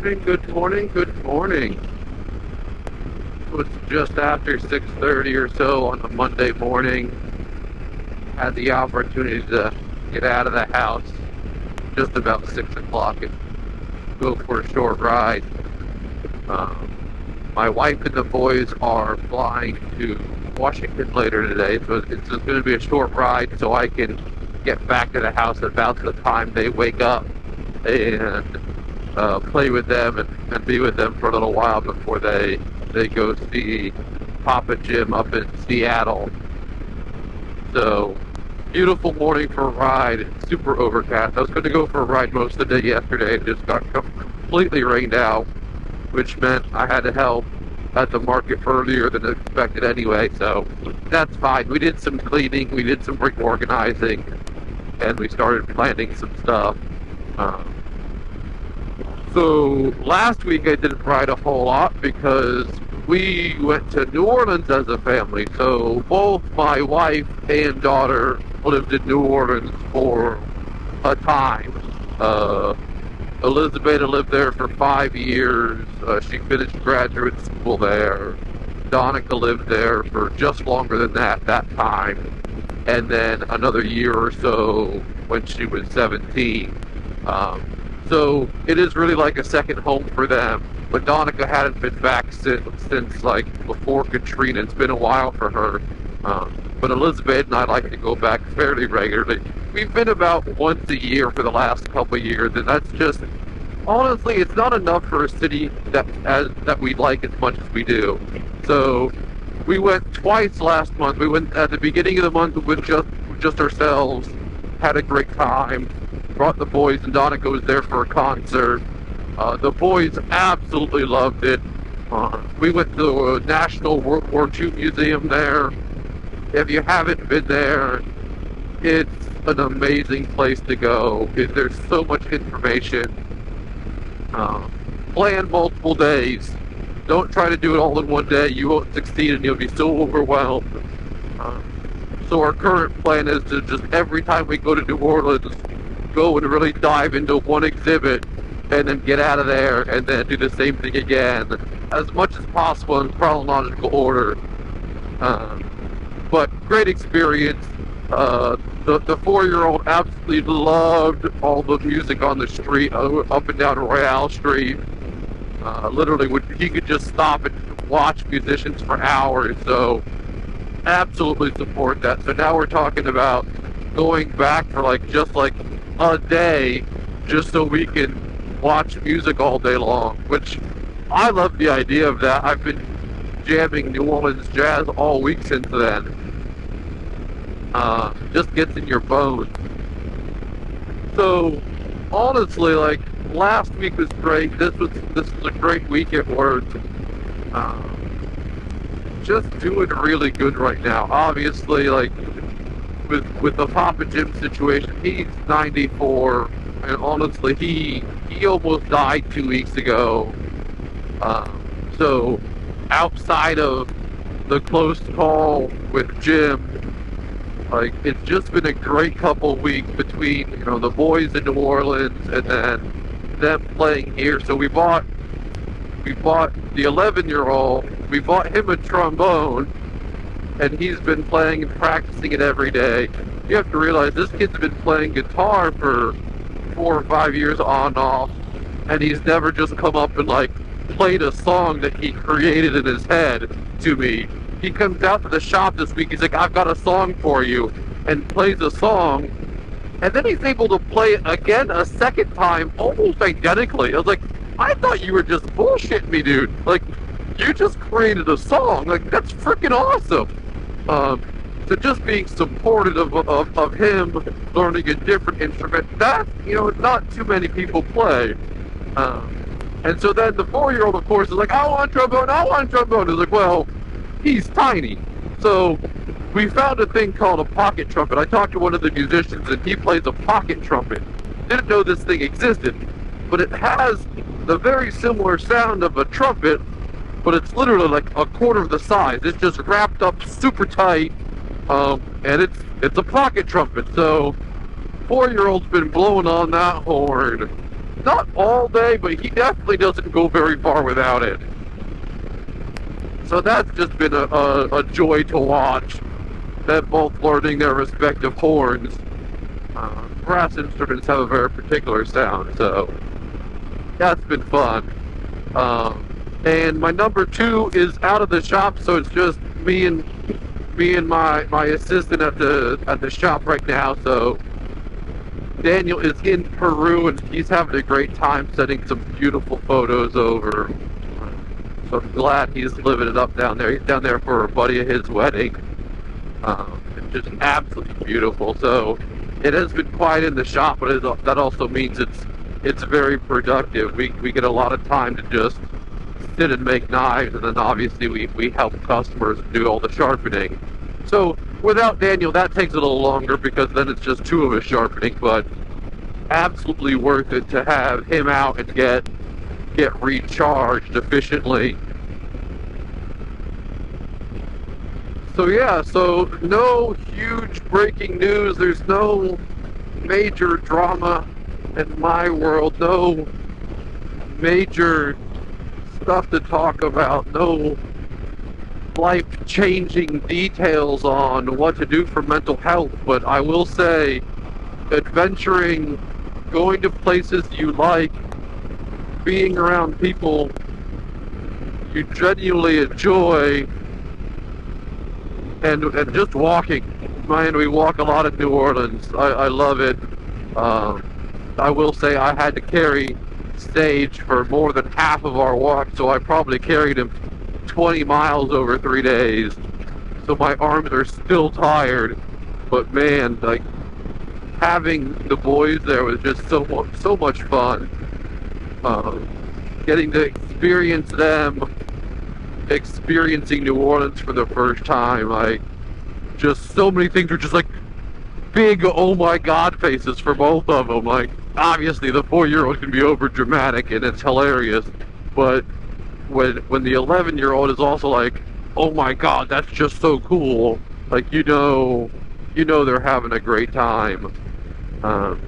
morning, good morning, good morning. It was just after 6:30 or so on a Monday morning. Had the opportunity to get out of the house just about 6 o'clock and go for a short ride. My wife and the boys are flying to Washington later today, so it's just going to be a short ride so I can get back to the house about the time they wake up and play with them and be with them for a little while before they go see Papa Jim up in Seattle. So, beautiful morning for a ride. It's super overcast. I was going to go for a ride most of the day yesterday. It just got completely rained out, which meant I had to help at the market earlier than expected anyway, so that's fine. We did some cleaning, we did some reorganizing, and we started planting some stuff. So last week I didn't ride a whole lot because we went to New Orleans as a family. So both my wife and daughter lived in New Orleans for a time. Elizabeth lived there for 5 years. She finished graduate school there. Donica lived there for just longer than that time. And then another year or so when she was 17. So it is really like a second home for them. But Donica hadn't been back since like before Katrina. It's been a while for her. But Elizabeth and I like to go back fairly regularly. We've been about once a year for the last couple of years, and that's just, honestly, it's not enough for a city that we like as much as we do. So we went twice last month. We went at the beginning of the month with just ourselves, had a great time, brought the boys, and Donica was there for a concert. The boys absolutely loved it. We went to the National World War II Museum there. If you haven't been there, it's an amazing place to go. There's so much information. Plan multiple days. Don't try to do it all in one day. You won't succeed and you'll be so overwhelmed. So our current plan is to just every time we go to New Orleans, go and really dive into one exhibit and then get out of there and then do the same thing again as much as possible in chronological order. But great experience. The 4-year-old absolutely loved all the music on the street, up and down Royale Street. Literally, he could just stop and watch musicians for hours, so absolutely support that. So now we're talking about going back for just a day, just so we can watch music all day long, which I love the idea of that. I've been jamming New Orleans jazz all week since then. Just gets in your bones. So honestly, last week was great. This was a great week at work. Just doing really good right now. Obviously, with the Papa Jim situation, he's 94, and honestly, he almost died 2 weeks ago. So outside of the close call with Jim, it's just been a great couple weeks between, the boys in New Orleans and then them playing here. So we bought the 11-year-old, we bought him a trombone, and he's been playing and practicing it every day. You have to realize this kid's been playing guitar for 4 or 5 years on and off, and he's never just come up and played a song that he created in his head to me. He comes out to the shop this week, he's like, I've got a song for you, and plays a song, and then he's able to play it again a second time, almost identically. I was like, I thought you were just bullshitting me, dude. You just created a song. That's freaking awesome. So just being supportive of him learning a different instrument, that, not too many people play. And so then the 4-year-old, of course, is like, I want trombone, I want trombone. It's like, well, he's tiny. So we found a thing called a pocket trumpet. I talked to one of the musicians, and he plays a pocket trumpet. Didn't know this thing existed, but it has the very similar sound of a trumpet, but it's literally a quarter of the size. It's just wrapped up super tight, and it's a pocket trumpet. So 4-year-old's been blowing on that horn not all day, but he definitely doesn't go very far without it. So that's just been a joy to watch. Them both learning their respective horns. Brass instruments have a very particular sound, so that's been fun. And my number 2 is out of the shop, so it's just me and my assistant at the shop right now. So Daniel is in Peru and he's having a great time sending some beautiful photos over. So I'm glad he's living it up down there. He's down there for a buddy of his wedding. It's just absolutely beautiful. So it has been quiet in the shop, but that also means it's very productive. We get a lot of time to just sit and make knives, and then obviously we help customers do all the sharpening. So without Daniel, that takes a little longer because then it's just 2 of us sharpening, but absolutely worth it to have him out and get recharged efficiently. So yeah, so no huge breaking news. There's no major drama in my world, no major stuff to talk about, no life-changing details on what to do for mental health. But I will say, adventuring, going to places you like, being around people you genuinely enjoy, and just walking. Man, we walk a lot in New Orleans. I love it. I will say I had to carry Sage for more than half of our walk, so I probably carried him 20 miles over 3 days. So my arms are still tired, but man, like, having the boys there was just so much fun. Getting to experience them, experiencing New Orleans for the first time, like, just so many things were just like big oh my god faces for both of them. Like, obviously the 4-year-old can be over dramatic and it's hilarious, but when the 11-year-old is also like, oh my god, that's just so cool, like, you know they're having a great time. And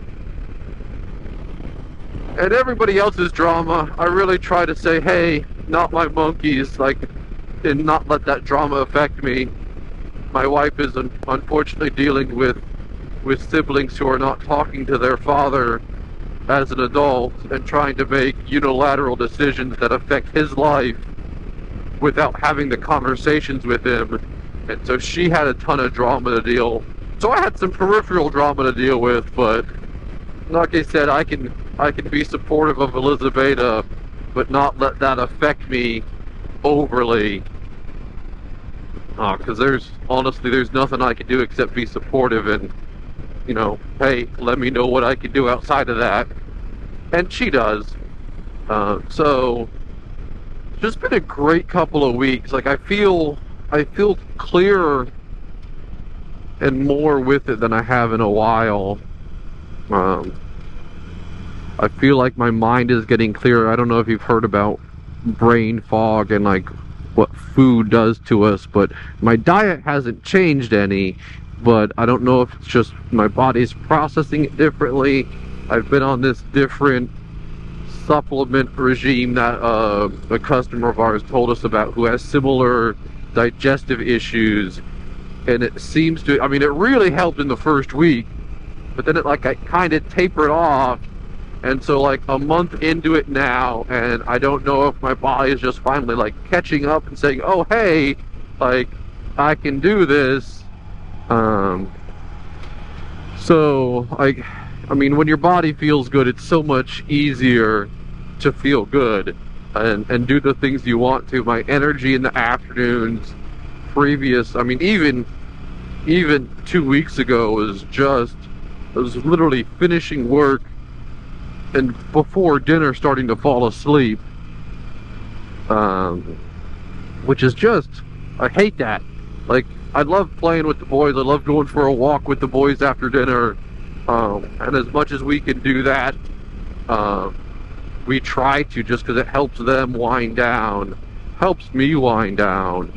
everybody else's drama, I really try to say, hey, not my monkeys, like, and not let that drama affect me. My wife is unfortunately dealing with siblings who are not talking to their father as an adult and trying to make unilateral decisions that affect his life without having the conversations with him. And so she had a ton of drama to deal. So I had some peripheral drama to deal with, but like I said, I can be supportive of Elizabeth, but not let that affect me overly. Because there's nothing I can do except be supportive and, hey, let me know what I can do outside of that. And she does. So it's just been a great couple of weeks. Like, I feel clearer and more with it than I have in a while. I feel like my mind is getting clearer. I don't know if you've heard about brain fog and like what food does to us, but my diet hasn't changed any, but I don't know if it's just my body's processing it differently. I've been on this different supplement regime that a customer of ours told us about who has similar digestive issues, and it seems to, I mean, it really helped in the first week, but then I kind of tapered off. And so, like, a month into it now, and I don't know if my body is just finally, like, catching up and saying, oh, hey, like, I can do this. So, like, I mean, when your body feels good, it's so much easier to feel good and do the things you want to. My energy in the afternoons previous, I mean, even 2 weeks ago was literally finishing work and before dinner starting to fall asleep, which is just, I hate that. Like, I love playing with the boys, I love going for a walk with the boys after dinner, and as much as we can do that, we try to, just because it helps them wind down, helps me wind down,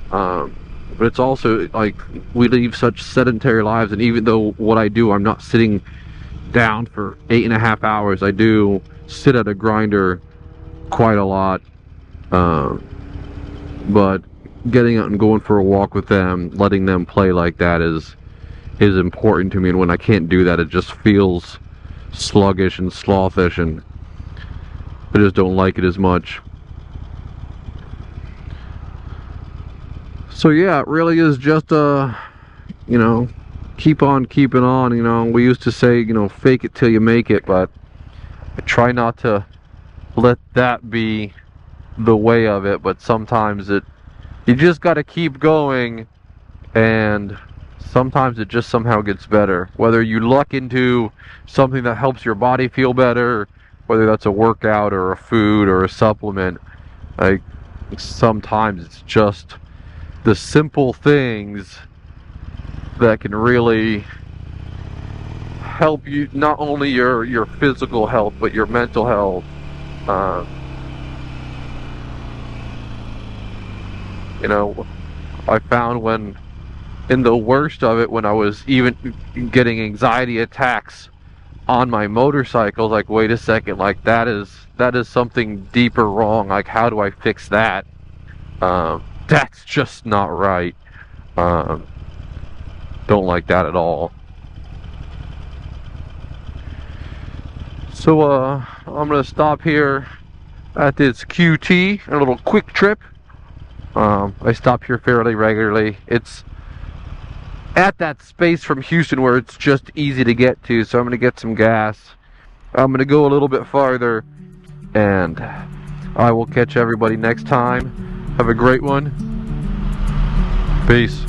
but it's also, like, we lead such sedentary lives, and even though what I do, I'm not sitting down for 8.5 hours, I do sit at a grinder quite a lot, but getting out and going for a walk with them, letting them play like that is important to me. And when I can't do that, it just feels sluggish and slothish, and I just don't like it as much. So yeah, it really is just you know, keep on keeping on. You know, we used to say, you know, fake it till you make it, but I try not to let that be the way of it. But sometimes you just got to keep going, and sometimes it just somehow gets better. Whether you luck into something that helps your body feel better, whether that's a workout or a food or a supplement, like sometimes it's just the simple things that can really help you, not only your physical health but your mental health. You know, I found when in the worst of it, when I was even getting anxiety attacks on my motorcycle, like, wait a second, like that is something deeper wrong. Like, how do I fix that? That's just not right. Don't like that at all. So I'm gonna stop here at this QT, a little quick trip. I stop here fairly regularly. It's at that space from Houston where it's just easy to get to, so I'm gonna get some gas. I'm gonna go a little bit farther, and I will catch everybody next time. Have a great one. Peace.